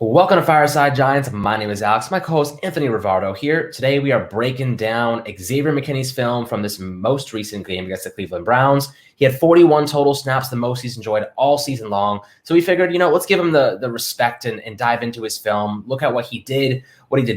Welcome to Fireside Giants. My name is Alex. My co-host Anthony Rivardo here. Today we are breaking down Xavier McKinney's film from this most recent game against the Cleveland Browns. He had 41 total snaps, the most he's enjoyed all season long. So we figured, let's give him the respect and dive into his film. Look at what he did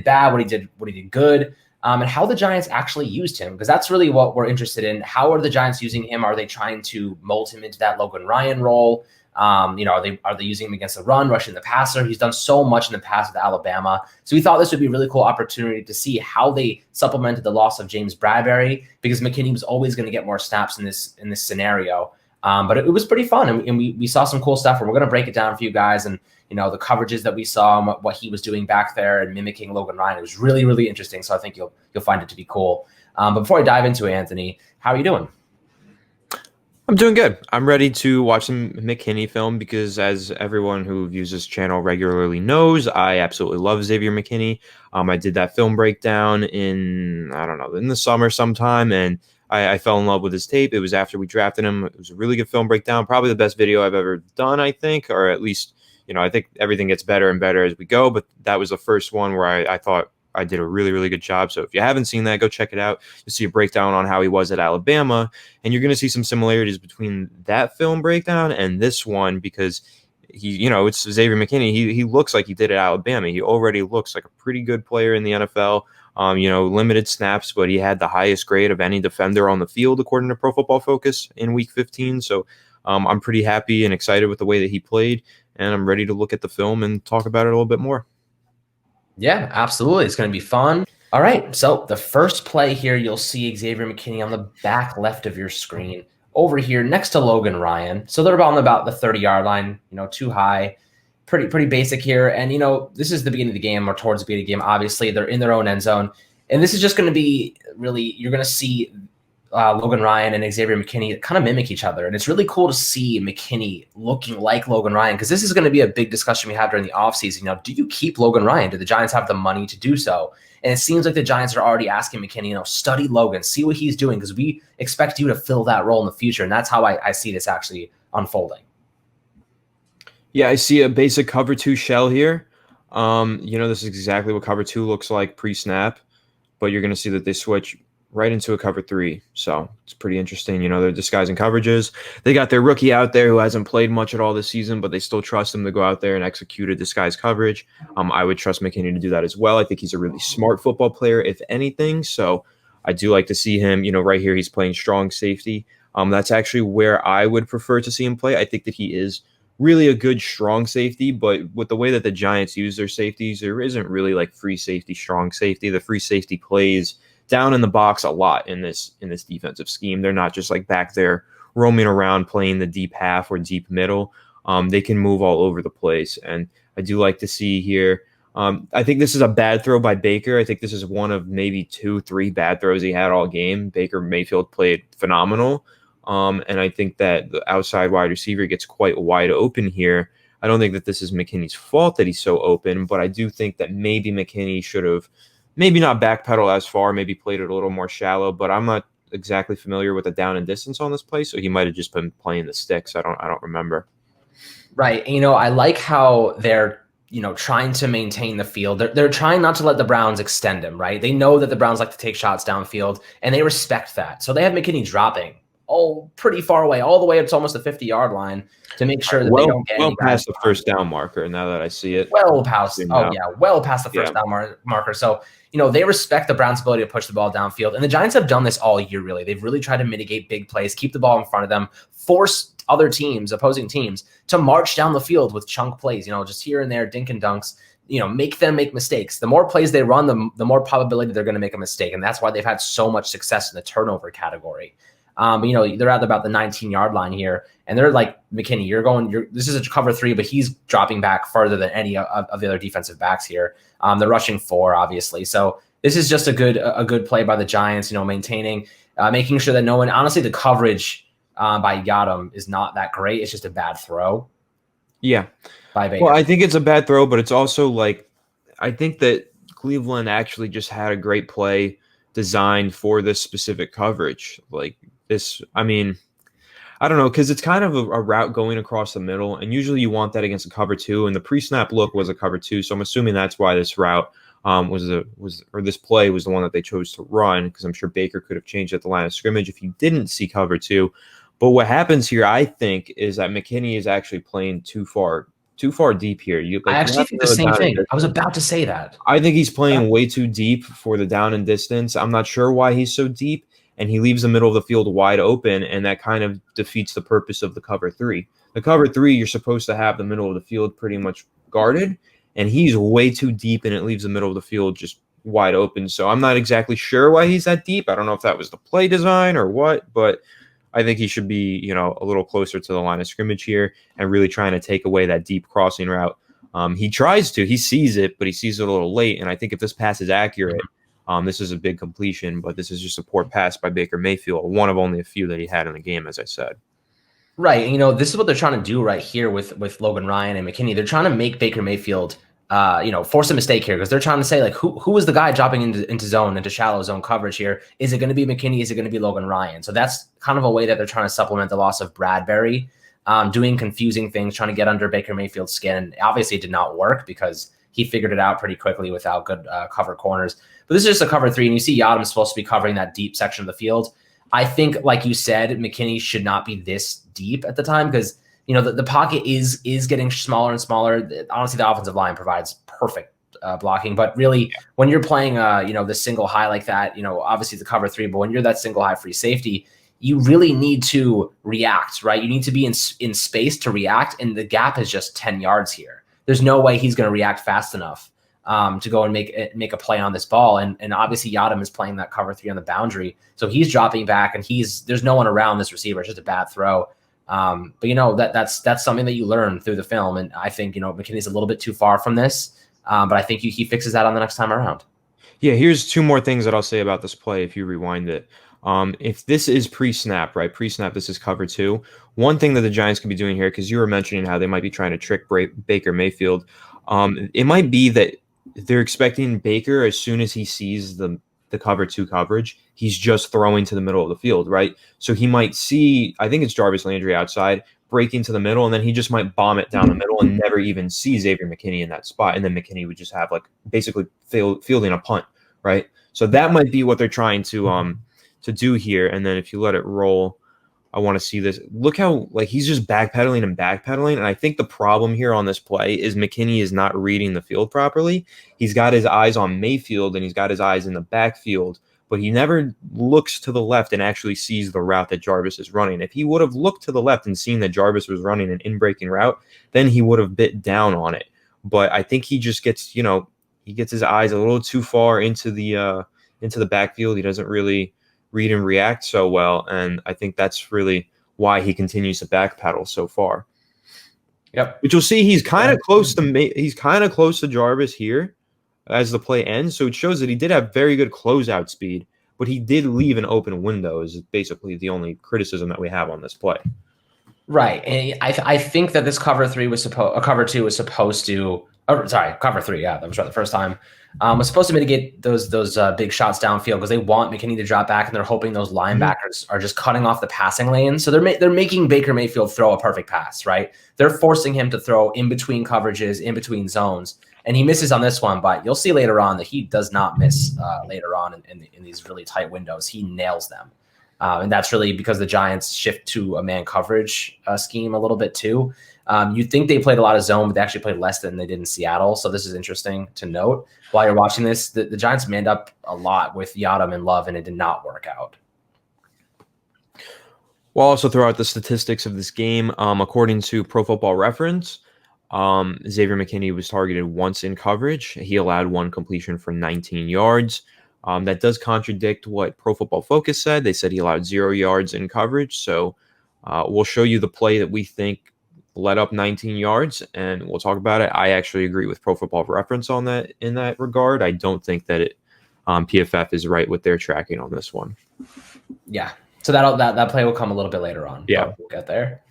bad, what he did good, and how the Giants actually used him, because that's really what we're interested in. How are the Giants using him? Are they trying to mold him into that Logan Ryan role? Are they using him against the run, rushing the passer? He's done so much in the past with Alabama. So we thought this would be a really cool opportunity to see how they supplemented the loss of James Bradberry, because McKinney was always going to get more snaps in this scenario. But it was pretty fun, and we saw some cool stuff, and we're going to break it down for you guys, and the coverages that we saw and what he was doing back there and mimicking Logan Ryan. It was really, really interesting. So I think you'll find it to be cool. But before I dive into it, Anthony, how are you doing? I'm doing good. I'm ready to watch some McKinney film because, as everyone who views this channel regularly knows, I absolutely love Xavier McKinney. I did that film breakdown in the summer sometime, and I fell in love with his tape. It was after we drafted him. It was a really good film breakdown, probably the best video I've ever done, I think, or at least, I think everything gets better and better as we go, but that was the first one where I thought I did a really, really good job. So if you haven't seen that, go check it out. You'll see a breakdown on how he was at Alabama, and you're going to see some similarities between that film breakdown and this one, because it's Xavier McKinney. He looks like he did at Alabama. He already looks like a pretty good player in the NFL. Limited snaps, but he had the highest grade of any defender on the field, according to Pro Football Focus in Week 15. So I'm pretty happy and excited with the way that he played, and I'm ready to look at the film and talk about it a little bit more. Yeah, absolutely. It's going to be fun. All right. So the first play here, you'll see Xavier McKinney on the back left of your screen over here next to Logan Ryan. So they're on about the 30-yard line, too high. Pretty basic here. And, this is the beginning of the game, or towards the beginning of the game. Obviously, they're in their own end zone. And this is just going to be really, you're going to see Logan Ryan and Xavier McKinney kind of mimic each other. And it's really cool to see McKinney looking like Logan Ryan, because this is going to be a big discussion we have during the offseason. Do you keep Logan Ryan? Do the Giants have the money to do so? And it seems like the Giants are already asking McKinney, study Logan, see what he's doing, because we expect you to fill that role in the future. And that's how I see this actually unfolding. Yeah, I see a basic cover 2 shell here. This is exactly what cover 2 looks like pre-snap, but you're going to see that they switch right into a cover 3. So it's pretty interesting. They're disguising coverages. They got their rookie out there who hasn't played much at all this season, but they still trust him to go out there and execute a disguised coverage. I would trust McKinney to do that as well. I think he's a really smart football player, if anything. So I do like to see him, right here, he's playing strong safety. That's actually where I would prefer to see him play. I think that he is really a good strong safety, but with the way that the Giants use their safeties, there isn't really like free safety, strong safety. The free safety plays down in the box a lot in this defensive scheme. They're not just like back there roaming around playing the deep half or deep middle. They can move all over the place, and I do like to see here. I think this is a bad throw by Baker. I think this is one of maybe 2-3 bad throws he had all game. Baker Mayfield played phenomenal, and I think that the outside wide receiver gets quite wide open here. I don't think that this is McKinney's fault that he's so open, but I do think that maybe McKinney should have maybe not backpedal as far, maybe played it a little more shallow, but I'm not exactly familiar with the down and distance on this play, so he might have just been playing the sticks. I don't remember. Right. I like how they're, trying to maintain the field. They're trying not to let the Browns extend him, right? They know that the Browns like to take shots downfield, and they respect that. So they have McKinney dropping pretty far away, all the way up to almost the 50-yard line, to make sure that they don't get well past the first down marker. Now that I see it, well past the first down marker. So they respect the Browns' ability to push the ball downfield, and the Giants have done this all year. Really, they've really tried to mitigate big plays, keep the ball in front of them, force other teams, opposing teams, to march down the field with chunk plays. Just here and there, dink and dunks. Make them make mistakes. The more plays they run, the more probability they're going to make a mistake, and that's why they've had so much success in the turnover category. They're at about the 19-yard line here, and they're like, McKinney, this is a cover 3, but he's dropping back further than any of the other defensive backs here. They're rushing 4, obviously. So this is just a good play by the Giants, maintaining, making sure that no one, honestly, the coverage by Yadam is not that great. It's just a bad throw. Yeah. By Baker. Well, I think it's a bad throw, but it's also like, I think that Cleveland actually just had a great play designed for this specific coverage. Like this, I mean, I don't know, because it's kind of a route going across the middle, and usually you want that against a cover two, and the pre-snap look was a cover two, so I'm assuming that's why this route this play was the one that they chose to run, because I'm sure Baker could have changed at the line of scrimmage if he didn't see cover two. But what happens here, I think, is that McKinney is actually playing too far deep here. I You actually have to think the know same down and thing. I was distance. about to say that. I think he's playing way too deep for the down and distance. I'm not sure why he's so deep, and he leaves the middle of the field wide open, and that kind of defeats the purpose of the cover three. The cover three, you're supposed to have the middle of the field pretty much guarded, and he's way too deep, and it leaves the middle of the field just wide open. So I'm not exactly sure why he's that deep. I don't know if that was the play design or what, but I think he should be, a little closer to the line of scrimmage here and really trying to take away that deep crossing route. He tries to, he sees it, but he sees it a little late. And I think if this pass is accurate, this is a big completion, but this is just a poor pass by Baker Mayfield, one of only a few that he had in the game, as I said. Right. And, this is what they're trying to do right here with Logan Ryan and McKinney. They're trying to make Baker Mayfield, force a mistake here, because they're trying to say, like, who is the guy dropping into zone, into shallow zone coverage here? Is it going to be McKinney? Is it going to be Logan Ryan? So that's kind of a way that they're trying to supplement the loss of Bradbury, doing confusing things, trying to get under Baker Mayfield's skin. And obviously it did not work because he figured it out pretty quickly without good cover corners. But this is just a cover three, and you see Yadam's supposed to be covering that deep section of the field. I think, like you said, McKinney should not be this deep at the time because, the pocket is getting smaller and smaller. Honestly, the offensive line provides perfect blocking. But really, when you're playing, the single high like that, obviously it's a cover three, but when you're that single high free safety, you really need to react, right? You need to be in space to react, and the gap is just 10 yards here. There's no way he's going to react fast enough to go and make a play on this ball. And obviously Yadam is playing that cover three on the boundary. So he's dropping back, and there's no one around this receiver. It's just a bad throw. But that's something that you learn through the film. And I think, McKinney's a little bit too far from this. But I think he fixes that on the next time around. Yeah, here's two more things that I'll say about this play if you rewind it. If this is pre-snap, right? Pre-snap, this is cover two. One thing that the Giants could be doing here, because you were mentioning how they might be trying to trick Baker Mayfield. It might be that they're expecting Baker, as soon as he sees the cover two coverage, he's just throwing to the middle of the field, right? So he might see, I think it's Jarvis Landry outside, breaking to the middle, and then he just might bomb it down the middle and never even see Xavier McKinney in that spot. And then McKinney would just have basically fielding a punt, right? So that might be what they're trying to do here. And then if you let it roll, I want to see this. Look how he's just backpedaling. And I think the problem here on this play is McKinney is not reading the field properly. He's got his eyes on Mayfield and he's got his eyes in the backfield, but he never looks to the left and actually sees the route that Jarvis is running. If he would have looked to the left and seen that Jarvis was running an in-breaking route, then he would have bit down on it. But I think he just gets, he gets his eyes a little too far into the backfield. He doesn't really read and react so well, and I think that's really why he continues to backpedal so far. Yep. But you'll see he's kind of close to Jarvis here as the play ends, so it shows that he did have very good closeout speed, but he did leave an open window is basically the only criticism that we have on this play. Right, and I think that this cover two was supposed to. Cover three. Yeah, that was right the first time. Was supposed to mitigate those big shots downfield because they want McKinney to drop back, and they're hoping those linebackers are just cutting off the passing lane. So they're making Baker Mayfield throw a perfect pass, right? They're forcing him to throw in between coverages, in between zones, and he misses on this one. But you'll see later on that he does not miss later on in these really tight windows. He nails them. And that's really because the Giants shift to a man coverage scheme a little bit too. You'd think they played a lot of zone, but they actually played less than they did in Seattle. So this is interesting to note. While you're watching this, the Giants manned up a lot with Yadam and Love, and it did not work out. We'll also throw out the statistics of this game. According to Pro Football Reference, Xavier McKinney was targeted once in coverage. He allowed one completion for 19 yards. That does contradict what Pro Football Focus said. They said he allowed 0 yards in coverage. So we'll show you the play that we think led up 19 yards, and we'll talk about it. I actually agree with Pro Football Reference on that in that regard. I don't think that PFF is right with their tracking on this one. Yeah. So that play will come a little bit later on. Yeah. We'll get there.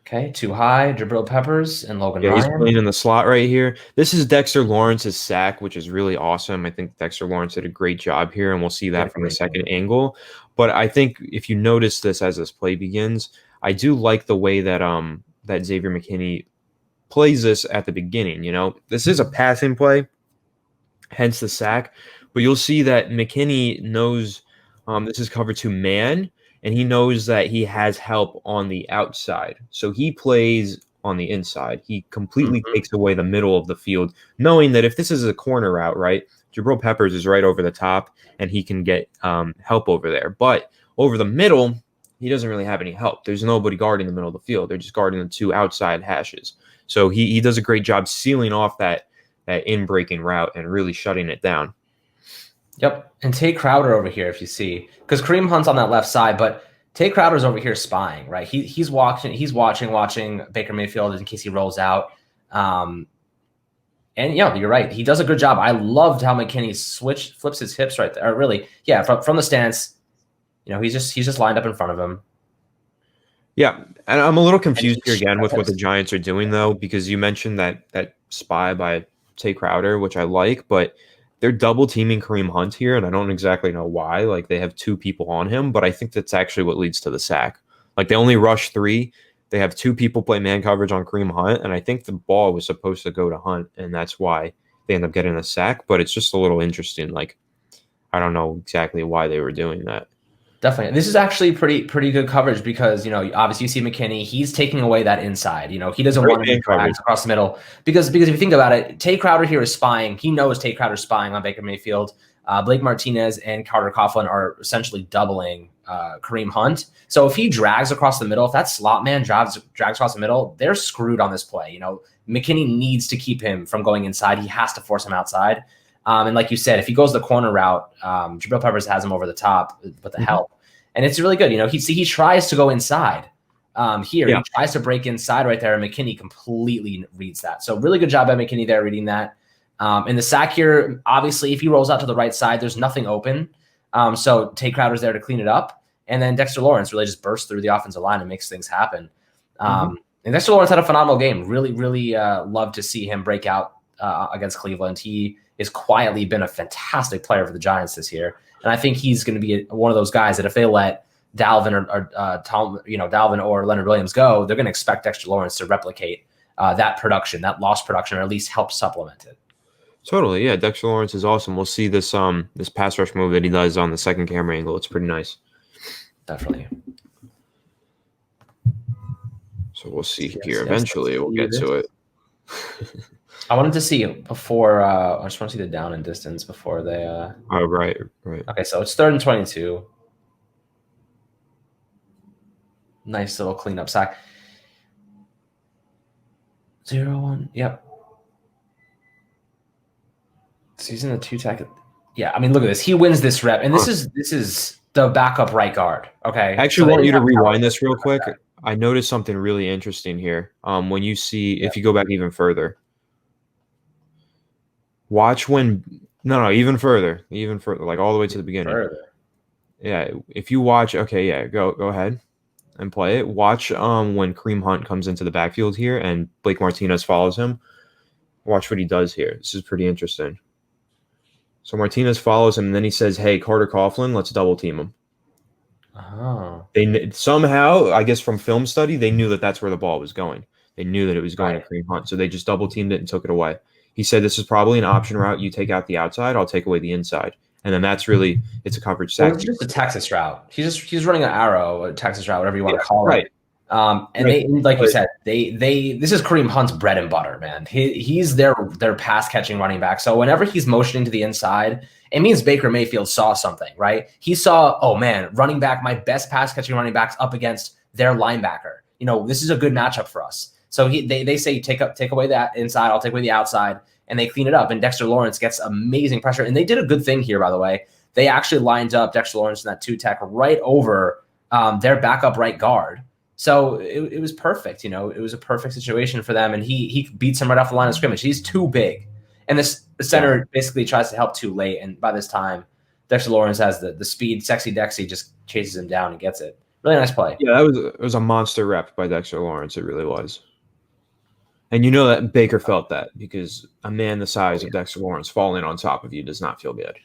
Okay, too high, Jabril Peppers and Logan Ryan. He's playing in the slot right here. This is Dexter Lawrence's sack, which is really awesome. I think Dexter Lawrence did a great job here, and we'll see that from the second angle. But I think if you notice this as this play begins, I do like the way that that Xavier McKinney plays this at the beginning. This is a passing play, hence the sack. But you'll see that McKinney knows this is cover 2 man, and he knows that he has help on the outside. So he plays on the inside. He completely takes away the middle of the field, knowing that if this is a corner route, right, Jabril Peppers is right over the top, and he can get help over there. But over the middle, he doesn't really have any help. There's nobody guarding the middle of the field. They're just guarding the 2 outside hashes. So he does a great job sealing off that in-breaking route and really shutting it down. Yep. And Tay Crowder over here, if you see, because Kareem Hunt's on that left side, but Tay Crowder's over here spying, right? He's watching Baker Mayfield in case he rolls out. And yeah, you're right. He does a good job. I loved how McKinney flips his hips right there. Or really, yeah, from the stance, he's just lined up in front of him. Yeah, and I'm a little confused here again with what the Giants are doing, though, because you mentioned that spy by Tay Crowder, which I like, but they're double teaming Kareem Hunt here, and I don't exactly know why. Like, they have 2 people on him, but I think that's actually what leads to the sack. Like, they only rush 3. They have 2 people play man coverage on Kareem Hunt, and I think the ball was supposed to go to Hunt, and that's why they end up getting a sack. But it's just a little interesting. Like, I don't know exactly why they were doing that. Definitely. This is actually pretty good coverage because, obviously you see McKinney, he's taking away that inside. He doesn't want to be dragged across the middle because if you think about it, Tay Crowder here is spying. He knows Tay Crowder's spying on Baker Mayfield. Blake Martinez and Carter Coughlin are essentially doubling Kareem Hunt. So if he drags across the middle, if that slot man drags across the middle, they're screwed on this play. McKinney needs to keep him from going inside. He has to force him outside. And like you said, if he goes the corner route, Jabril Peppers has him over the top with the help. And it's really good. He tries to go inside here. Yeah. He tries to break inside right there, and McKinney completely reads that. So really good job by McKinney there reading that. In the sack here, obviously, if he rolls out to the right side, there's nothing open. So Tay Crowder's there to clean it up. And then Dexter Lawrence really just bursts through the offensive line and makes things happen. And Dexter Lawrence had a phenomenal game. Really loved to see him break out against Cleveland. He has quietly been a fantastic player for the Giants this year. And I think he's going to be one of those guys that if they let Dalvin Dalvin or Leonard Williams go, they're going to expect Dexter Lawrence to replicate that production, that lost production, or at least help supplement it. Totally, yeah. Dexter Lawrence is awesome. We'll see this this pass rush move that he does on the second camera angle. It's pretty nice. Definitely. So we'll see here. Eventually, we'll get to it. I wanted to see before. I just want to see the down and distance before they. Oh, right. Okay, so it's 3rd and 22. Nice little cleanup sack. 0-1. Yep. So he's in the 2-tech. Yeah, I mean, look at this. He wins this rep, and this is the backup right guard. Okay. I actually want you to rewind this real quick. I noticed something really interesting here. When you see, if you go back even further. Watch when even further, like all the way to the beginning. Further. Yeah, if you watch, okay, yeah, go ahead and play it. Watch when Kareem Hunt comes into the backfield here and Blake Martinez follows him. Watch what he does here. This is pretty interesting. So Martinez follows him, and then he says, "Hey, Carter Coughlin, let's double team him." Oh. They somehow, I guess from film study, they knew that that's where the ball was going. They knew that it was going to Kareem Hunt, so they just double teamed it and took it away. He said, "This is probably an option route. You take out the outside, I'll take away the inside." And then it's a coverage sack. It's just a Texas route. He's running an arrow, a Texas route, whatever you want to call it. They, like you said, this is Kareem Hunt's bread and butter, man. He's their pass catching running back. So whenever he's motioning to the inside, it means Baker Mayfield saw something, right? He saw, oh man, running back, my best pass catching running backs up against their linebacker. This is a good matchup for us. So they say take away that inside, I'll take away the outside, and they clean it up. And Dexter Lawrence gets amazing pressure. And they did a good thing here, by the way. They actually lined up Dexter Lawrence in that 2-tech right over their backup right guard. So it was perfect. It was a perfect situation for them. And he beats him right off the line of scrimmage. He's too big. And the center basically tries to help too late. And by this time, Dexter Lawrence has the speed. Sexy Dexy just chases him down and gets it. Really nice play. Yeah, it was a monster rep by Dexter Lawrence. It really was. And that Baker felt that because a man the size of Dexter Lawrence falling on top of you does not feel good.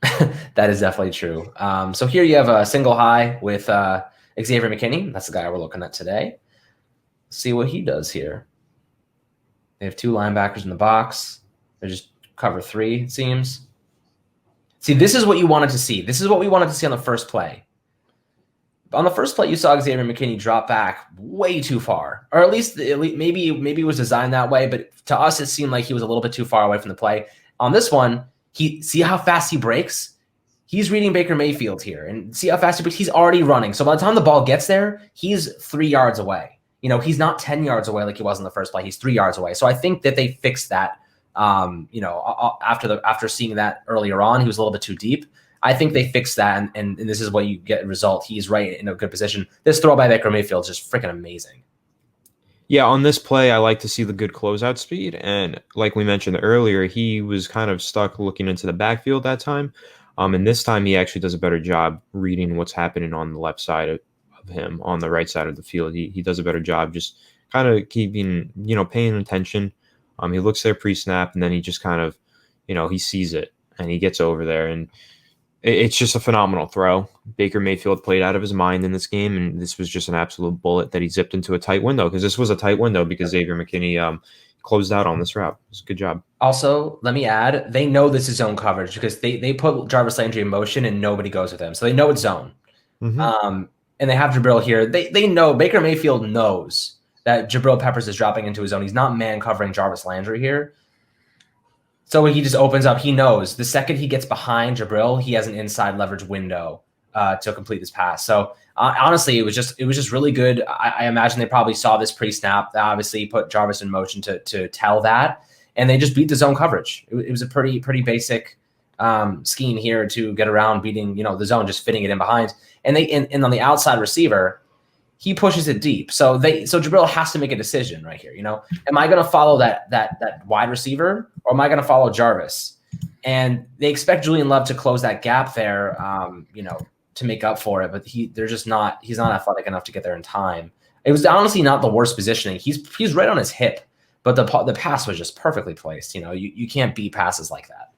That is definitely true. So here you have a single high with Xavier McKinney. That's the guy we're looking at today. See what he does here. They have two linebackers in the box. They just cover three, it seems. See, this is what you wanted to see. This is what we wanted to see on the first play. On the first play, you saw Xavier McKinney drop back way too far, or at least maybe it was designed that way. But to us, it seemed like he was a little bit too far away from the play. On this one, see how fast he breaks. He's reading Baker Mayfield here, and see how fast he breaks. He's already running. So by the time the ball gets there, he's 3 yards away. He's not 10 yards away like he was in the first play. He's 3 yards away. So I think that they fixed that. After seeing that earlier on, he was a little bit too deep. I think they fixed that, and this is what you get a result. He's right in a good position. This throw by Baker Mayfield is just freaking amazing. Yeah, on this play, I like to see the good closeout speed. And like we mentioned earlier, he was kind of stuck looking into the backfield that time. And this time he actually does a better job reading what's happening on the left side of him, on the right side of the field. He does a better job just kind of keeping, paying attention. He looks there pre-snap, and then he just kind of, he sees it, and he gets over there. And it's just a phenomenal throw. Baker Mayfield played out of his mind in this game, and this was just an absolute bullet that he zipped into a tight window, because this was a tight window because Xavier McKinney closed out on this route. It was a good job. Also, let me add, they know this is zone coverage because they put Jarvis Landry in motion and nobody goes with him. So they know it's zone. Mm-hmm. And they have Jabril here. They know, Baker Mayfield knows that Jabril Peppers is dropping into his zone. He's not man covering Jarvis Landry here. So he just opens up. He knows the second he gets behind Jabril, he has an inside leverage window to complete this pass. So honestly, it was just really good. I imagine they probably saw this pre-snap. They obviously put Jarvis in motion to tell that, and they just beat the zone coverage. It was a pretty basic scheme here to get around beating the zone, just fitting it in behind. And on the outside receiver, he pushes it deep. So Jabril has to make a decision right here. Am I going to follow that wide receiver, or am I going to follow Jarvis? And they expect Julian Love to close that gap there, to make up for it. But he's not athletic enough to get there in time. It was honestly not the worst positioning. He's right on his hip, but the pass was just perfectly placed. You can't beat passes like that.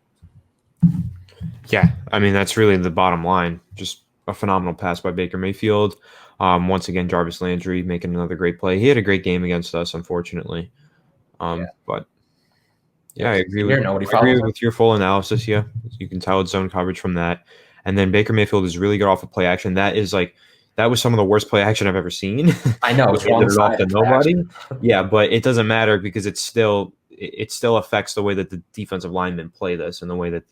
Yeah, I mean, that's really the bottom line. Just a phenomenal pass by Baker Mayfield. Once again, Jarvis Landry making another great play. He had a great game against us, unfortunately. But yeah, I agree with your full analysis. Yeah, you can tell it's zone coverage from that. And then Baker Mayfield is really good off of play action. That was some of the worst play action I've ever seen. I know. It's off to nobody. Yeah, but it doesn't matter because it still affects the way that the defensive linemen play this, and the way that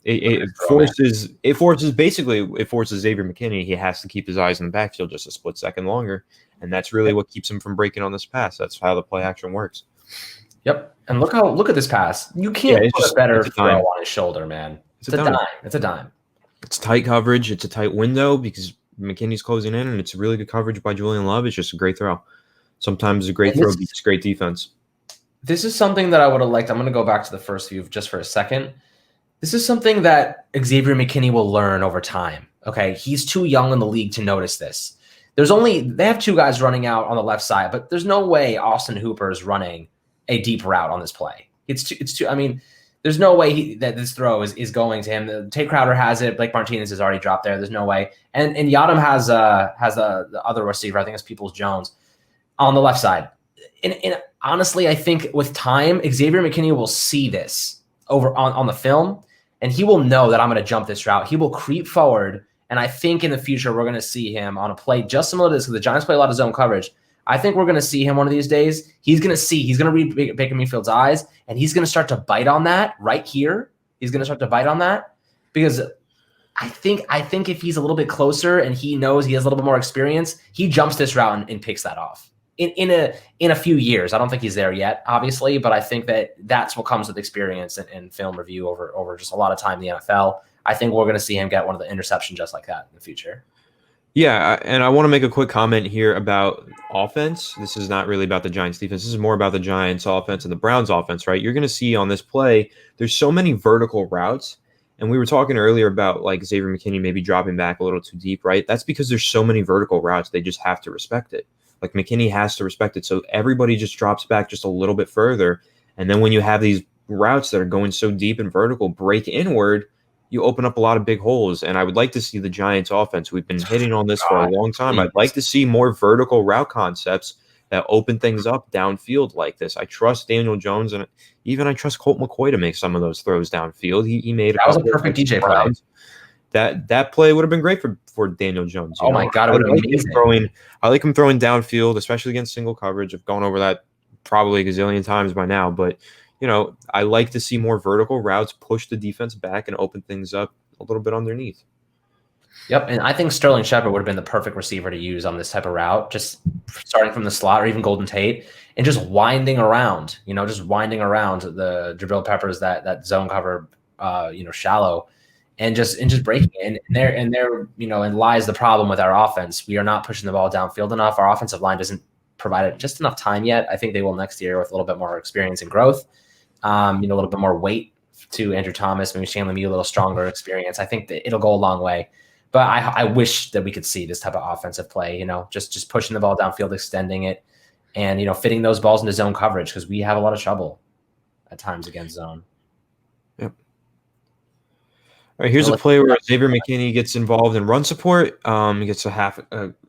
it forces Xavier McKinney. He has to keep his eyes in the backfield just a split second longer, and that's really what keeps him from breaking on this pass. That's how the play action works. Yep, and look at this pass. You can't put a better throw on his shoulder, man. It's a dime. It's a dime. It's tight coverage. It's a tight window because McKinney's closing in, and it's really good coverage by Julian Love. It's just a great throw. Sometimes a great throw beats great defense. This is something that I would have liked. I'm going to go back to the first view just for a second. This is something that Xavier McKinney will learn over time. Okay, he's too young in the league to notice this. They have two guys running out on the left side, but there's no way Austin Hooper is running a deep route on this play. It's too. I mean, there's no way that this throw is going to him. Tate Crowder has it. Blake Martinez has already dropped there. There's no way. And Yadam has the other receiver. I think it's Peoples-Jones on the left side. And honestly, I think with time, Xavier McKinney will see this over on the film, and he will know that I'm going to jump this route. He will creep forward, and I think in the future we're going to see him on a play just similar to this, because the Giants play a lot of zone coverage. I think we're going to see him one of these days. He's going to read Baker Mayfield's eyes, and he's going to start to bite on that right here. He's going to start to bite on that because I think if he's a little bit closer and he knows he has a little bit more experience, he jumps this route and picks that off. In a few years. I don't think he's there yet, obviously, but I think that's what comes with experience and film review over just a lot of time in the NFL. I think we're going to see him get one of the interceptions just like that in the future. Yeah, and I want to make a quick comment here about offense. This is not really about the Giants defense. This is more about the Giants offense and the Browns offense, right? You're going to see on this play, there's so many vertical routes. And we were talking earlier about like Xavier McKinney maybe dropping back a little too deep, right? That's because there's so many vertical routes. They just have to respect it. Like McKinney has to respect it. So everybody just drops back just a little bit further. And then when you have these routes that are going so deep and vertical, break inward, you open up a lot of big holes. And I would like to see the Giants offense. We've been hitting on this for a God, long time. please. I'd like to see more vertical route concepts that open things up downfield like this. I trust Daniel Jones, and even I trust Colt McCoy to make some of those throws downfield. He made a That was a couple perfect against the DJ play. Browns. That play would have been great for Daniel Jones. Oh my God, it would have been amazing. I like him throwing downfield, especially against single coverage. I've gone over that probably a gazillion times by now, but I like to see more vertical routes, push the defense back, and open things up a little bit underneath. Yep, and I think Sterling Shepard would have been the perfect receiver to use on this type of route, just starting from the slot or even Golden Tate and just winding around, just winding around the Jabril Peppers that zone cover, shallow, and just breaking it. And there, and lies the problem with our offense. We are not pushing the ball downfield enough. Our offensive line doesn't provide it just enough time yet. I think they will next year with a little bit more experience and growth, a little bit more weight to Andrew Thomas, maybe Shane Lemieux, a little stronger experience. I think that it'll go a long way. But I wish that we could see this type of offensive play, just pushing the ball downfield, extending it, and, fitting those balls into zone coverage because we have a lot of trouble at times against zone. Yep. All right, here's a play where Xavier McKinney gets involved in run support. He gets a half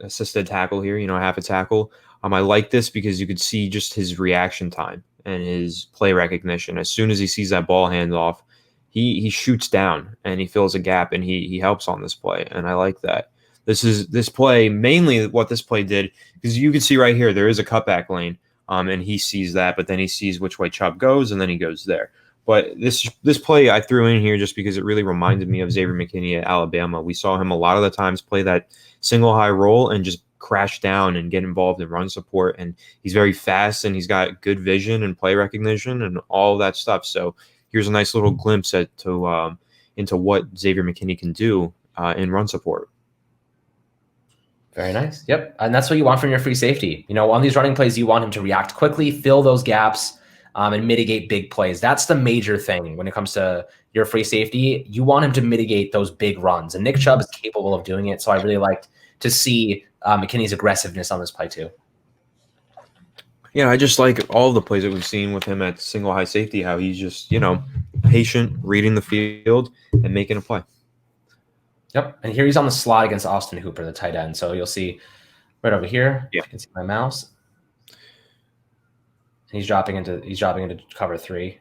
assisted tackle here, half a tackle. I like this because you could see just his reaction time and his play recognition. As soon as he sees that ball hand off, he shoots down and he fills a gap and he helps on this play. And I like that. This play, mainly what this play did, because you can see right here, there is a cutback lane, and he sees that, but then he sees which way Chubb goes, and then he goes there. But this play I threw in here just because it really reminded me of Xavier McKinney at Alabama. We saw him a lot of the times play that single high roll and just crash down and get involved in run support. And he's very fast and he's got good vision and play recognition and all of that stuff. So here's a nice little glimpse into what Xavier McKinney can do in run support. Very nice. Yep. And that's what you want from your free safety. On these running plays, you want him to react quickly, fill those gaps, and mitigate big plays. That's the major thing when it comes to your free safety. You want him to mitigate those big runs. And Nick Chubb is capable of doing it. So I really liked to see McKinney's aggressiveness on this play too. Yeah, I just like all the plays that we've seen with him at single high safety, how he's just, patient, reading the field, and making a play. Yep. And here he's on the slot against Austin Hooper, the tight end. So you'll see right over here. Yeah. You can see my mouse. And he's dropping into cover 3.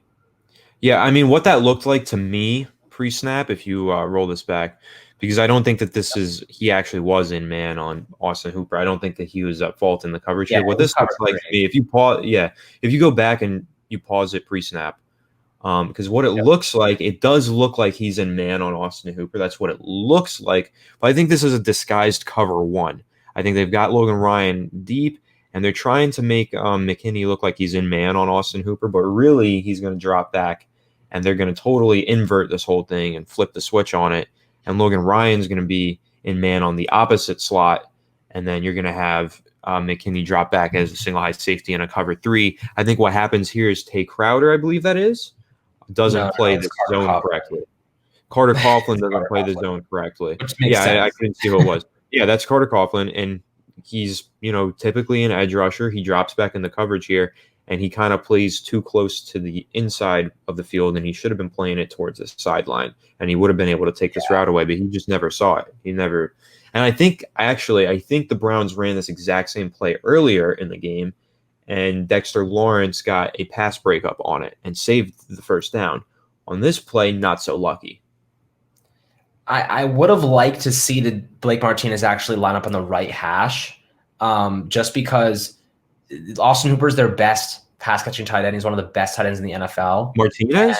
Yeah, I mean, what that looked like to me pre-snap, if you roll this back, because I don't think that he actually was in man on Austin Hooper. I don't think that he was at fault in the coverage here. What this looks like to me, if you go back and you pause it pre-snap, because what it looks like, it does look like he's in man on Austin Hooper. That's what it looks like. But I think this is a disguised cover 1. I think they've got Logan Ryan deep, and they're trying to make McKinney look like he's in man on Austin Hooper, but really he's going to drop back, and they're going to totally invert this whole thing and flip the switch on it. And Logan Ryan's going to be in man on the opposite slot, and then you're going to have McKinney drop back as a single high safety in a cover 3. I think what happens here is Tay Crowder, I believe that is, doesn't play the zone correctly. Carter Coughlin doesn't play the zone correctly. I couldn't see who it was. Yeah, that's Carter Coughlin, and he's typically an edge rusher. He drops back in the coverage here, and he kind of plays too close to the inside of the field, and he should have been playing it towards the sideline, and he would have been able to take this route away, but he just never saw it. He never. And I think the Browns ran this exact same play earlier in the game, and Dexter Lawrence got a pass breakup on it and saved the first down. On this play, not so lucky. I would have liked to see the Blake Martinez actually line up on the right hash, just because Austin Hooper is their best pass-catching tight end. He's one of the best tight ends in the NFL. Martinez?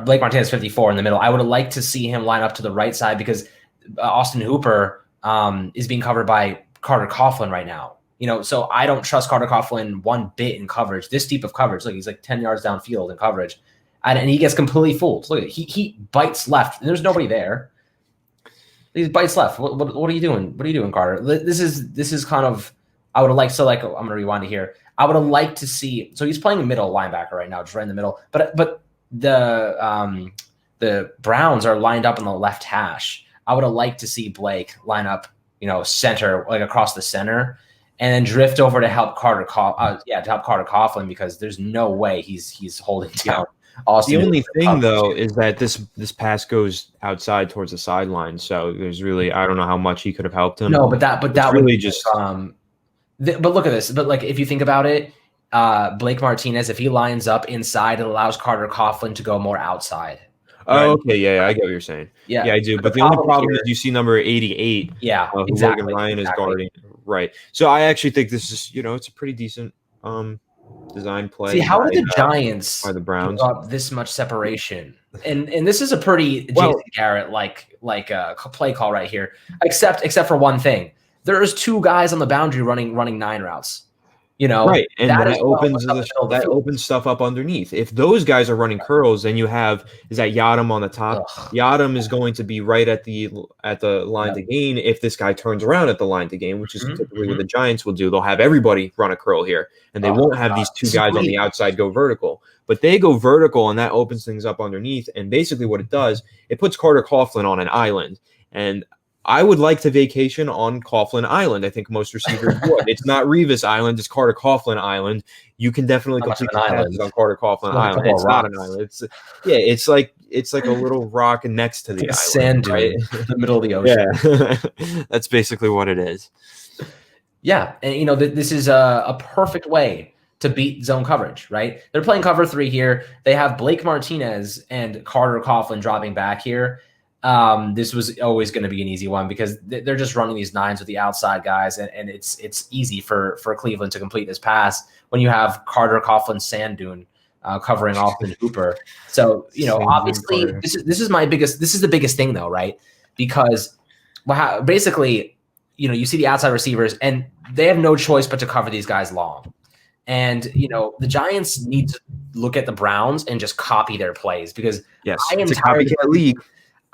Blake Martinez 54 in the middle. I would have liked to see him line up to the right side because Austin Hooper is being covered by Carter Coughlin right now. So I don't trust Carter Coughlin one bit in coverage, this deep of coverage. Look, he's like 10 yards downfield in coverage. And he gets completely fooled. Look, he bites left. And there's nobody there. He bites left. What are you doing? What are you doing, Carter? This is kind of, I would have liked, I'm going to rewind it here. I would have liked to see, so he's playing middle linebacker right now, just right in the middle. But the Browns are lined up on the left hash. I would have liked to see Blake line up, center, like across the center, and then drift over to help Carter Coughlin, because there's no way he's holding down Austin. The only thing though is that this pass goes outside towards the sideline, so there's really, I don't know how much he could have helped him. No, but that really would just but look at this. But like, if you think about it, Blake Martinez, if he lines up inside, it allows Carter Coughlin to go more outside. Right? Oh, okay, yeah, I get what you're saying. Yeah, I do. But the only problem is you see number 88. Yeah, who exactly. Logan Ryan is guarding. Right. So I actually think this is, it's a pretty decent design play. See, how did the Giants by the Browns give up this much separation? And this is a pretty Jason Garrett like play call right here. Except for one thing. There's two guys on the boundary running 9 routes. Right, and that opens stuff up underneath. If those guys are running curls, then you have Yadam on the top. Yadam is going to be right at the line to gain. If this guy turns around at the line to gain, which is typically what the Giants will do, they'll have everybody run a curl here, and they won't have these two guys on the outside go vertical. But they go vertical, and that opens things up underneath. And basically, what it does, it puts Carter Coughlin on an island, and I would like to vacation on Coughlin Island. I think most receivers would. It's not Revis Island. It's Carter Coughlin Island. You can definitely complete the passes on Carter Coughlin Island. It's not an island. It's like a little rock next to the island. Sand, right? In the middle of the ocean. Yeah, that's basically what it is. Yeah, and this is a perfect way to beat zone coverage, right? They're playing cover 3 here. They have Blake Martinez and Carter Coughlin dropping back here. This was always going to be an easy one because they're just running these 9s with the outside guys, and it's easy for Cleveland to complete this pass when you have Carter Coughlin sand dune covering Austin Hooper. So obviously this is the biggest thing though, right? Because basically you see the outside receivers and they have no choice but to cover these guys long. And the Giants need to look at the Browns and just copy their plays, because it's a copycat league.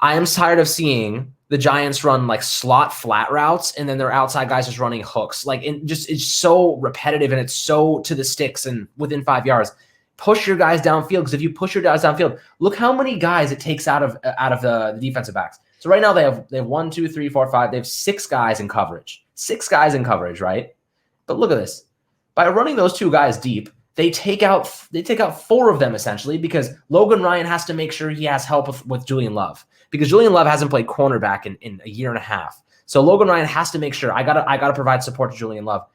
I am tired of seeing the Giants run like slot flat routes and then their outside guys just running hooks. It's so repetitive and it's so to the sticks and within 5 yards. Push your guys downfield, because if you push your guys downfield, look how many guys it takes out of the defensive backs. So right now they have 1, 2, 3, 4, 5. They have 6 guys in coverage. 6 guys in coverage, right? But look at this. By running those 2 guys deep, they take out 4 of them essentially, because Logan Ryan has to make sure he has help with Julian Love. Because Julian Love hasn't played cornerback in a year and a half. So Logan Ryan has to make sure I gotta provide support to Julian Love.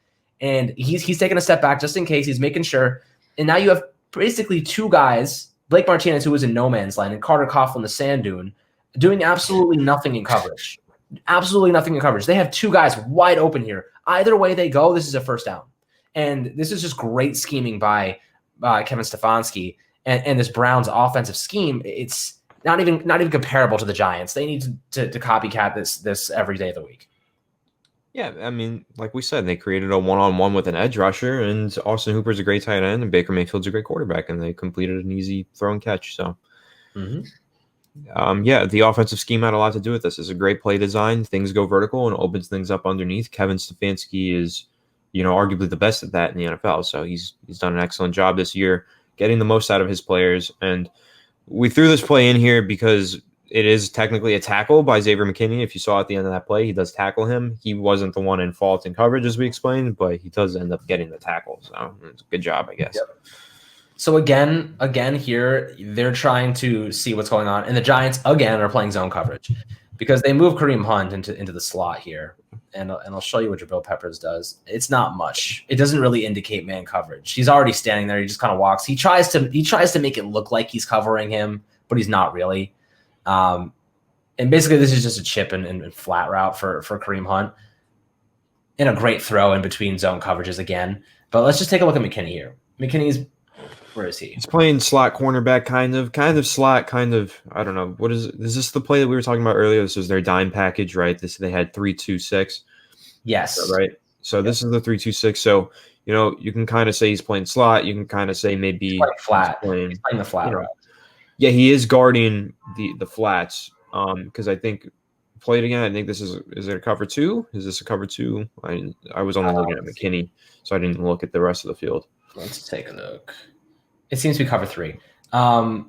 And he's taking a step back just in case. He's making sure. And now you have basically 2 guys, Blake Martinez, who was in no man's land, and Carter Coughlin, the sand dune, doing absolutely nothing in coverage. Absolutely nothing in coverage. They have 2 guys wide open here. Either way they go, this is a first down. And this is just great scheming by Kevin Stefanski and this Browns offensive scheme. It's not even comparable to the Giants. They need to copycat this every day of the week. Yeah, I mean, like we said, they created a one-on-one with an edge rusher, and Austin Hooper's a great tight end, and Baker Mayfield's a great quarterback, and they completed an easy throw and catch. So, the offensive scheme had a lot to do with this. It's a great play design. Things go vertical and opens things up underneath. Kevin Stefanski is, arguably the best at that in the NFL. So he's done an excellent job this year getting the most out of his players. And we threw this play in here because it is technically a tackle by Xavier McKinney. If you saw at the end of that play, he does tackle him. He wasn't the one in fault in coverage, as we explained, but he does end up getting the tackle. So it's a good job, I guess. Yep. So again here, they're trying to see what's going on. And the Giants, again, are playing zone coverage because they move Kareem Hunt into the slot here. And I'll show you what Jabril Peppers does. It's not much. It doesn't really indicate man coverage. He's already standing there. He just kind of walks. He tries to make it look like he's covering him, but he's not really. And basically, this is just a chip and flat route for Kareem Hunt, and a great throw in between zone coverages again. But let's just take a look at McKinney here. McKinney's, where is he? He's playing slot cornerback, kind of slot, kind of. I don't know. What is it? Is this the play that we were talking about earlier? This was their dime package, right? They had 3-2-6. Yes. Right. So this is the 3-2-6. So you can kind of say he's playing slot. You can kind of say maybe he's playing flat. He's playing the flat route. Yeah, he is guarding the flats. Because I think play it again. I think this is it a cover 2? Is this a cover 2? I was only looking at McKinney, so I didn't look at the rest of the field. Let's take a look. It seems to be cover 3. No,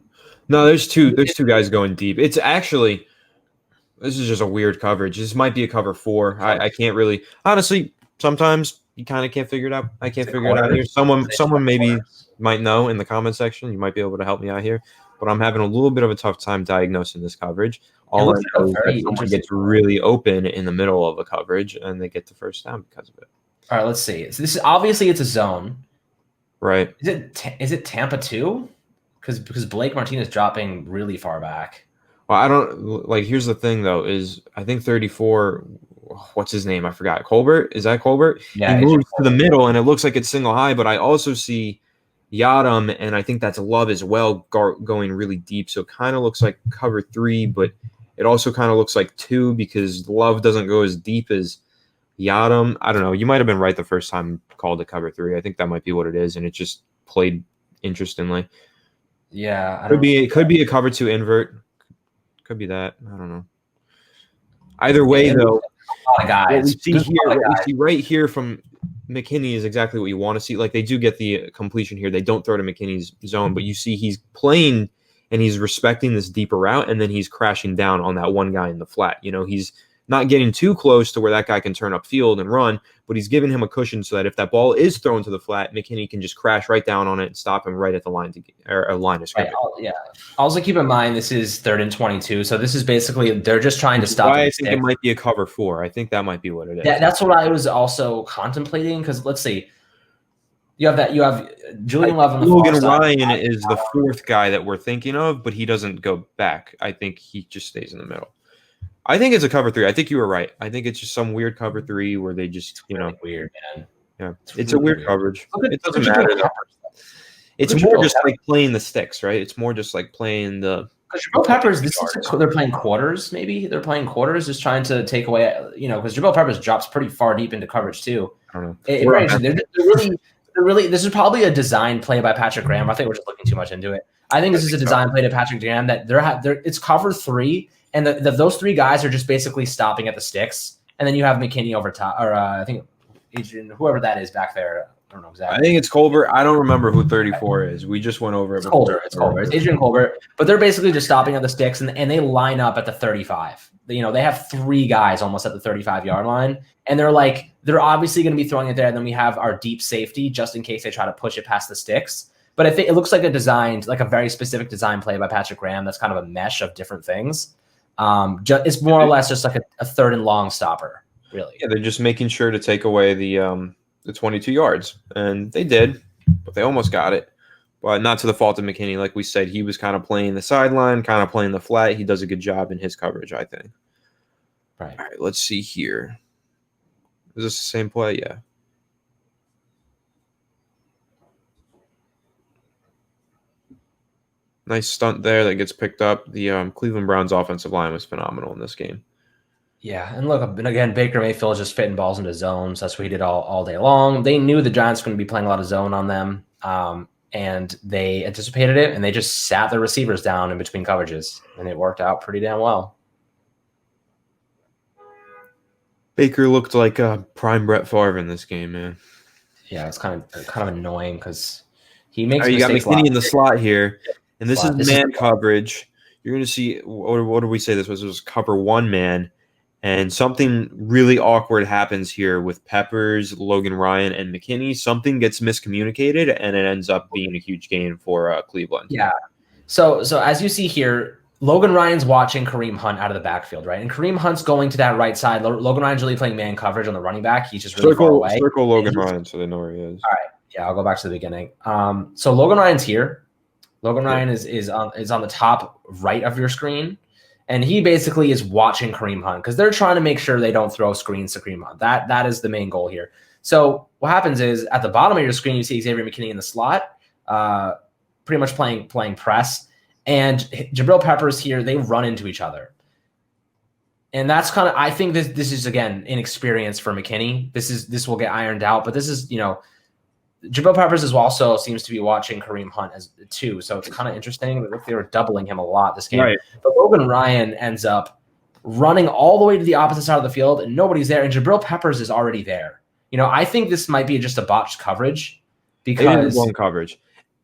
there's two guys going deep. It's actually, this is just a weird coverage. This might be a cover 4. I can't really, honestly, sometimes You kind of can't figure it out. I can't Is it figure it out here. quarters? Someone maybe might know in the comment section. You might be able to help me out here. But I'm having a little bit of a tough time diagnosing this coverage. It All I looks like know a is that very someone interesting gets really open in the middle of a coverage and they get the first down because of it. All right, let's see. So this is obviously it's a zone. Right. Is it Tampa 2? Because Blake Martinez dropping really far back. Well, I don't like. Here's the thing, though, is I think 34. What's his name? I forgot. Colbert? Is that Colbert? Yeah, He moves to the middle, and it looks like it's single high. But I also see Yadam, and I think that's Love as well, going really deep. So it kind of looks like cover 3, but it also kind of looks like 2 because Love doesn't go as deep as Yadam. I don't know. You might have been right the first time called it cover 3. I think that might be what it is, and it just played interestingly. Yeah, Could be a cover 2 invert. Could be that. I don't know. Either way, though, what we see right here from McKinney is exactly what you want to see. Like, they do get the completion here. They don't throw to McKinney's zone, but you see he's playing and he's respecting this deeper route, and then he's crashing down on that one guy in the flat. You know, he's not getting too close to where that guy can turn upfield and run, but he's giving him a cushion so that if that ball is thrown to the flat, McKinney can just crash right down on it and stop him right at the line a line of scrimmage. Right. Yeah. Also, keep in mind this is 3rd and 22, so this is basically they're just trying to stop. I think it might be a cover 4. I think that might be what it is. That's what I was also contemplating because let's see, you have Julian Love. Logan Ryan is the 4th guy that we're thinking of, but he doesn't go back. I think he just stays in the middle. I think it's a cover 3. I think you were right. I think it's just some weird cover 3 where they just, weird, man. Yeah, it's a weird coverage. It doesn't matter. It's more just like playing the sticks, right? It's more just like playing the. Because Jabril Peppers, they're playing quarters. Maybe they're playing quarters, just trying to take away. Because Jabril Peppers drops pretty far deep into coverage too. I don't know. They're really. This is probably a design play by Patrick Graham. I think we're just looking too much into it. I think this is a design play to Patrick Graham that it's cover 3. And those 3 guys are just basically stopping at the sticks, and then you have McKinney over top, or I think Adrian, whoever that is back there. I don't know exactly. I think it's Colbert. I don't remember who 34 is. We just went over it. It's Colbert. It's Adrian Colbert. But they're basically just stopping at the sticks, and they line up at the 35. They have 3 guys almost at the 35-yard line, and they're obviously going to be throwing it there. And then we have our deep safety just in case they try to push it past the sticks. But I think it looks like a very specific design play by Patrick Graham. That's kind of a mesh of different things. It's more or less just like a 3rd and long stopper, really. Yeah, they're just making sure to take away the 22 yards, and they did, but they almost got it. But not to the fault of McKinney. Like we said, he was kind of playing the sideline, kind of playing the flat. He does a good job in his coverage, I think. Right. All right, let's see here. Is this the same play? Yeah. Nice stunt there that gets picked up. The Cleveland Browns offensive line was phenomenal in this game. Yeah, and look, again, Baker Mayfield is just fitting balls into zones. That's what he did all day long. They knew the Giants were going to be playing a lot of zone on them, and they anticipated it, and they just sat their receivers down in between coverages, and it worked out pretty damn well. Baker looked like a prime Brett Favre in this game, man. Yeah, it's kind of annoying because he makes mistakes. You got McKinney in the slot here. And this is man coverage. You're going to see, what did we say this was? It was cover 1 man. And something really awkward happens here with Peppers, Logan Ryan, and McKinney. Something gets miscommunicated, and it ends up being a huge gain for Cleveland. Yeah. So as you see here, Logan Ryan's watching Kareem Hunt out of the backfield, right? And Kareem Hunt's going to that right side. Logan Ryan's really playing man coverage on the running back. He's just really far away. Circle Logan Ryan so they know where he is. All right. Yeah, I'll go back to the beginning. So Logan Ryan's here. Logan Ryan is on the top right of your screen, and he basically is watching Kareem Hunt because they're trying to make sure they don't throw screens to Kareem Hunt. That is the main goal here. So what happens is at the bottom of your screen, you see Xavier McKinney in the slot, pretty much playing press, and Jabril Peppers here. They run into each other, and that's kind of, I think this is again inexperience for McKinney. This will get ironed out, but this is Jabril Peppers also seems to be watching Kareem Hunt as too, so it's kind of interesting. They were doubling him a lot this game. Right. But Logan Ryan ends up running all the way to the opposite side of the field, and nobody's there, and Jabril Peppers is already there. I think this might be just a botched coverage because one coverage,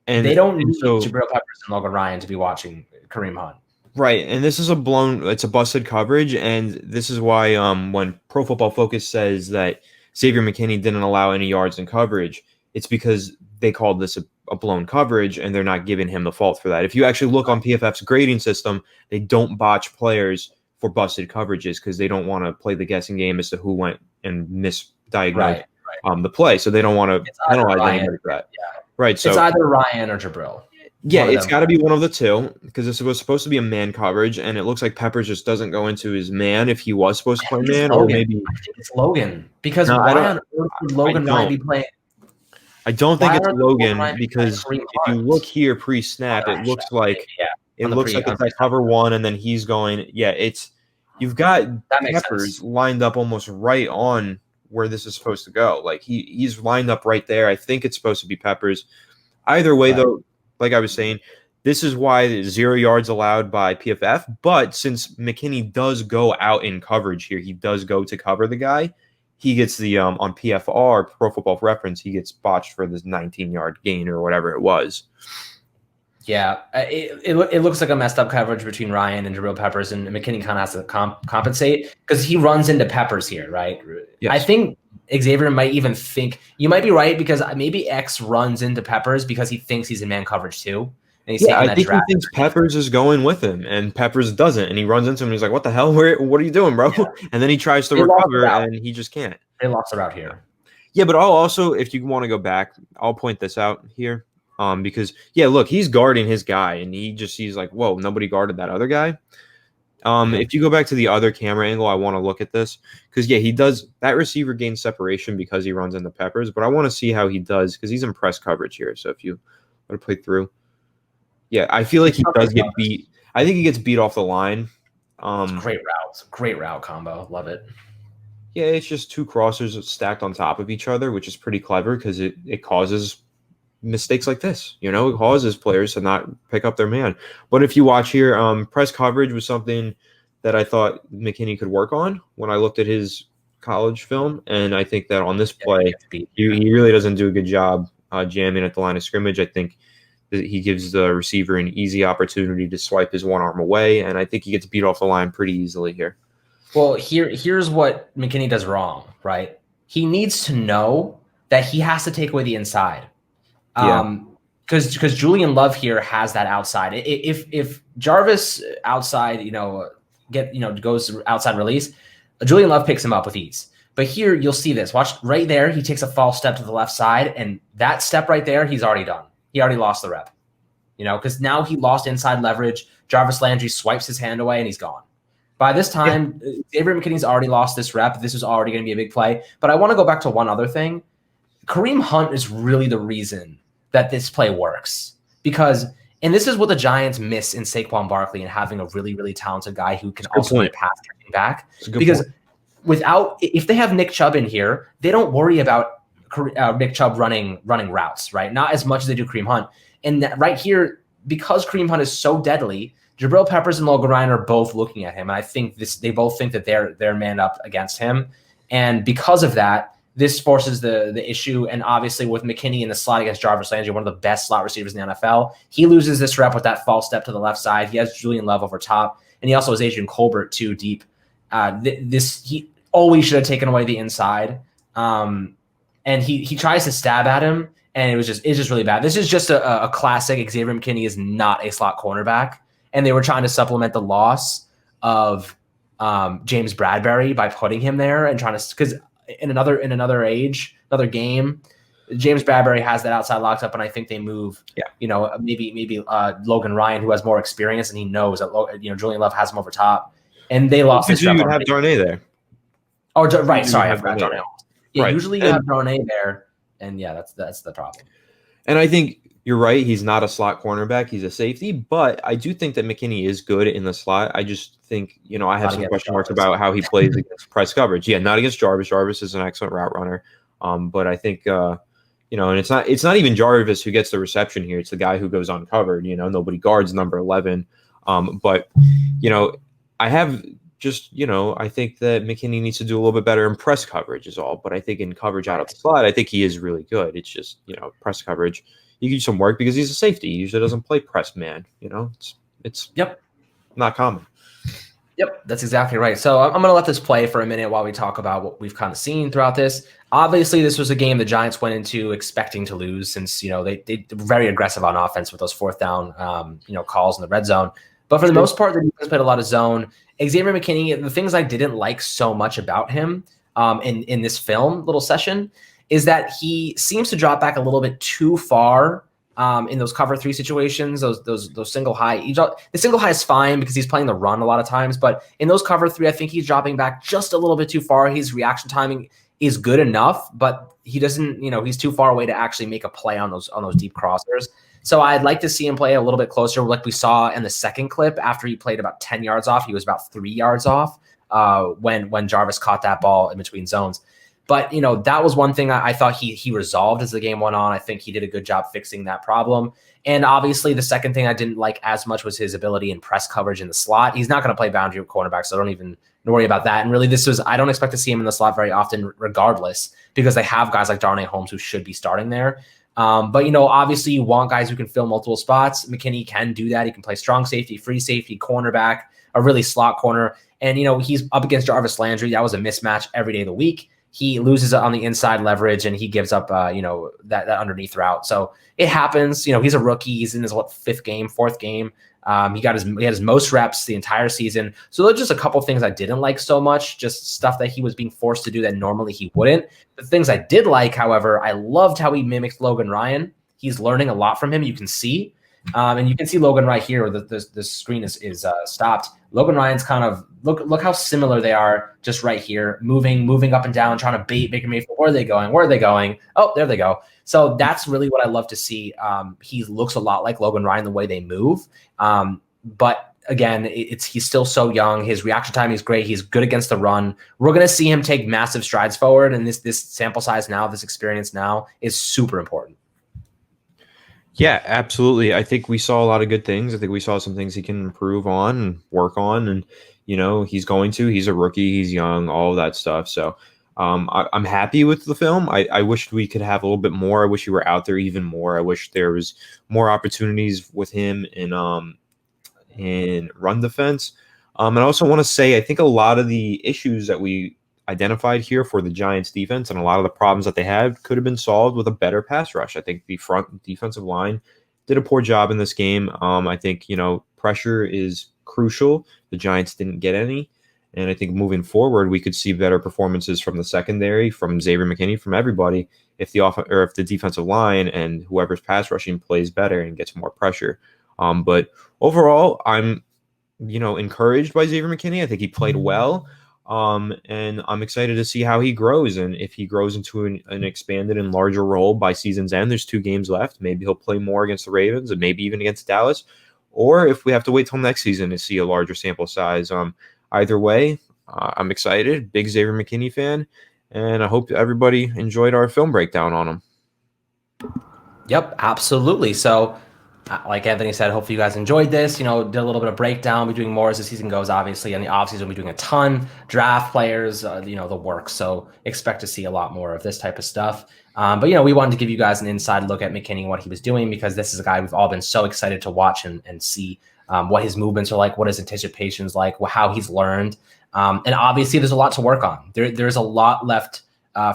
and they don't need Jabril Peppers and Logan Ryan to be watching Kareem Hunt. Right, and this is it's a busted coverage, and this is why when Pro Football Focus says that Xavier McKinney didn't allow any yards in coverage, it's because they called this a blown coverage, and they're not giving him the fault for that. If you actually look on PFF's grading system, they don't botch players for busted coverages because they don't want to play the guessing game as to who went and misdiagnosed the play. So they don't want to penalize anybody for that. Yeah. Right. So it's either Ryan or Jabril. Yeah, it's got to be one of the two because this was supposed to be a man coverage, and it looks like Peppers just doesn't go into his man if he was supposed to play man, or maybe I think it's Logan because why on earth would Logan Ryan be playing? I don't think it's Logan because if you look here pre-snap, it looks like it's like cover one, and then he's going. Yeah, you've got Peppers lined up almost right on where this is supposed to go. Like he's lined up right there. I think it's supposed to be Peppers. Either way, though, like I was saying, this is why 0 yards allowed by PFF. But since McKinney does go out in coverage here, he does go to cover the guy. He gets the on PFR, Pro Football Reference, he gets botched for this 19-yard gain or whatever it was. Yeah, it looks like a messed up coverage between Ryan and Jabril Peppers, and McKinney kind of has to compensate because he runs into Peppers here, right? Yes. I think Xavier might even think you might be right because maybe X runs into Peppers because he thinks he's in man coverage too. And he's I think he thinks Peppers is going with him, and Peppers doesn't, and he runs into him. And he's like, "What the hell? What are you doing, bro?" Yeah. And then he tries to recover, and he just can't. They lost the route here. Yeah, but I'll also, if you want to go back, I'll point this out here, because look, he's guarding his guy, and he's like, "Whoa, nobody guarded that other guy." If you go back to the other camera angle, I want to look at this because he does that receiver gains separation because he runs into Peppers, but I want to see how he does because he's in press coverage here. So if you want to play through. Yeah, I feel like he does get beat. I think he gets beat off the line. Great route combo. Love it. Yeah, it's just two crossers stacked on top of each other, which is pretty clever because it causes mistakes like this. It causes players to not pick up their man. But if you watch here, press coverage was something that I thought McKinney could work on when I looked at his college film, and I think that on this play, he really doesn't do a good job jamming at the line of scrimmage. I think he gives the receiver an easy opportunity to swipe his one arm away, and I think he gets beat off the line pretty easily here. Well, here's what McKinney does wrong, right? He needs to know that he has to take away the inside. Because Julian Love here has that outside. If Jarvis outside, goes outside release, Julian Love picks him up with ease. But here you'll see this. Watch right there. He takes a false step to the left side, and that step right there, he's already done. He already lost the rep, because now he lost inside leverage. Jarvis Landry swipes his hand away, and he's gone. By this time, Xavier McKinney's already lost this rep. This was already going to be a big play. But I want to go back to one other thing. Kareem Hunt is really the reason that this play works and this is what the Giants miss in Saquon Barkley and having a really, really talented guy who can also pass catching back. Because if they have Nick Chubb in here, they don't worry about Nick Chubb running routes, right? Not as much as they do Kareem Hunt. And right here, because Kareem Hunt is so deadly, Jabril Peppers and Logan Ryan are both looking at him. And I think they both think that they're manned up against him. And because of that, this forces the issue. And obviously with McKinney in the slot against Jarvis Landry, one of the best slot receivers in the NFL, he loses this rep with that false step to the left side. He has Julian Love over top, and he also has Adrian Colbert too deep. He always should have taken away the inside. And he tries to stab at him, and it's just really bad. This is just a classic. Xavier McKinney is not a slot cornerback, and they were trying to supplement the loss of James Bradbury by putting him there and trying to, because in another game, James Bradbury has that outside locked up, and I think they move. Maybe Logan Ryan, who has more experience, and he knows that Julian Love has him over top, and they lost. This you would have Darnay there. Oh, right. Sorry, I forgot Darnay. Yeah, right. Usually you have Darnay there, and that's the problem. And I think you're right. He's not a slot cornerback. He's a safety, but I do think that McKinney is good in the slot. I just think, I have some question marks about how he plays against press coverage. Yeah, not against Jarvis. Jarvis is an excellent route runner. But I think, and it's not even Jarvis who gets the reception here. It's the guy who goes uncovered. Nobody guards number 11. But I have just, I think that McKinney needs to do a little bit better in press coverage is all. But I think in coverage out of the slot, I think he is really good. It's just, press coverage. You can do some work because he's a safety. He usually doesn't play press man. It's not common. Yep, that's exactly right. So I'm going to let this play for a minute while we talk about what we've kind of seen throughout this. Obviously, this was a game the Giants went into expecting to lose since, they were very aggressive on offense with those fourth down, calls in the red zone. But for the most part, the defense played a lot of zone. Xavier McKinney, the things I didn't like so much about him in this little session, is that he seems to drop back a little bit too far in those cover three situations, those single high. The single high is fine because he's playing the run a lot of times, but in those cover three, I think he's dropping back just a little bit too far. His reaction timing is good enough, but he doesn't, he's too far away to actually make a play on those deep crossers. So I'd like to see him play a little bit closer, like we saw in the second clip. After he played about 10 yards off, he was about 3 yards off when Jarvis caught that ball in between zones. But, that was one thing I thought he resolved as the game went on. I think he did a good job fixing that problem. And obviously, the second thing I didn't like as much was his ability in press coverage in the slot. He's not going to play boundary cornerback, so I don't even worry about that. And really, I don't expect to see him in the slot very often regardless, because they have guys like Darnay Holmes who should be starting there. But, obviously, you want guys who can fill multiple spots. McKinney can do that. He can play strong safety, free safety, cornerback, a really slot corner. And, he's up against Jarvis Landry. That was a mismatch every day of the week. He loses on the inside leverage and he gives up, that underneath route. So it happens. He's a rookie. He's in his fourth game. He had his most reps the entire season. So there's just a couple things I didn't like so much, just stuff that he was being forced to do that normally he wouldn't. The things I did like, however, I loved how he mimicked Logan Ryan. He's learning a lot from him. You can see. And you can see Logan right here where the screen is stopped. Logan Ryan's kind of look how similar they are just right here, moving up and down, trying to bait Baker Mayfield. Where are they going? Where are they going? Oh, there they go. So that's really what I love to see. He looks a lot like Logan Ryan the way they move. But again, he's still so young. His reaction time is great. He's good against the run. We're going to see him take massive strides forward. And this sample size now, this experience now is super important. Yeah, absolutely. I think we saw a lot of good things. I think we saw some things he can improve on and work on. And, he's a rookie, he's young, all of that stuff. So I'm happy with the film. I wish we could have a little bit more. I wish he were out there even more. I wish there was more opportunities with him in run defense. And I also want to say, I think a lot of the issues that we identified here for the Giants defense and a lot of the problems that they had could have been solved with a better pass rush. I think the front defensive line did a poor job in this game. I think, pressure is crucial. The Giants didn't get any. And I think moving forward, we could see better performances from the secondary, from Xavier McKinney, from everybody, if the defensive line and whoever's pass rushing plays better and gets more pressure. But overall, I'm, encouraged by Xavier McKinney. I think he played well. And I'm excited to see how he grows. And if he grows into an expanded and larger role by season's end, there's 2 games left. Maybe he'll play more against the Ravens and maybe even against Dallas. Or if we have to wait till next season to see a larger sample size. Either way, I'm excited. Big Xavier McKinney fan. And I hope everybody enjoyed our film breakdown on him. Yep, absolutely. So, like Anthony said, hopefully you guys enjoyed this. Did a little bit of breakdown. We'll be doing more as the season goes, obviously. In the offseason, we'll be doing a ton. Draft players, the work. So expect to see a lot more of this type of stuff. But, we wanted to give you guys an inside look at McKinney and what he was doing, because this is a guy we've all been so excited to watch and see what his movements are like, what his anticipation's like, how he's learned. And obviously there's a lot to work on. There's a lot left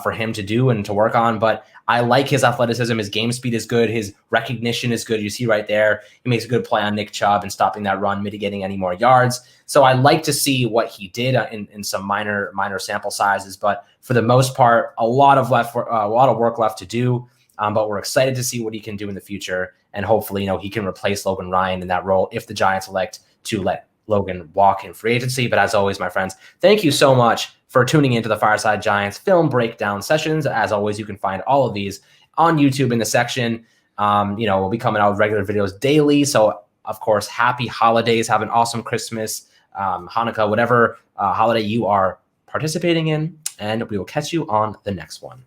for him to do and to work on, but I like his athleticism. His game speed is good. His recognition is good. You see right there, he makes a good play on Nick Chubb and stopping that run, mitigating any more yards. So I like to see what he did in some minor sample sizes, but for the most part, a lot of work left to do. But we're excited to see what he can do in the future, and hopefully, he can replace Logan Ryan in that role if the Giants elect to let Logan walk in free agency. But as always, my friends, thank you so much for tuning into the Fireside Giants film breakdown sessions. As always, you can find all of these on YouTube in the section. We'll be coming out with regular videos daily. So, of course, happy holidays. Have an awesome Christmas, Hanukkah, whatever holiday you are participating in. And we will catch you on the next one.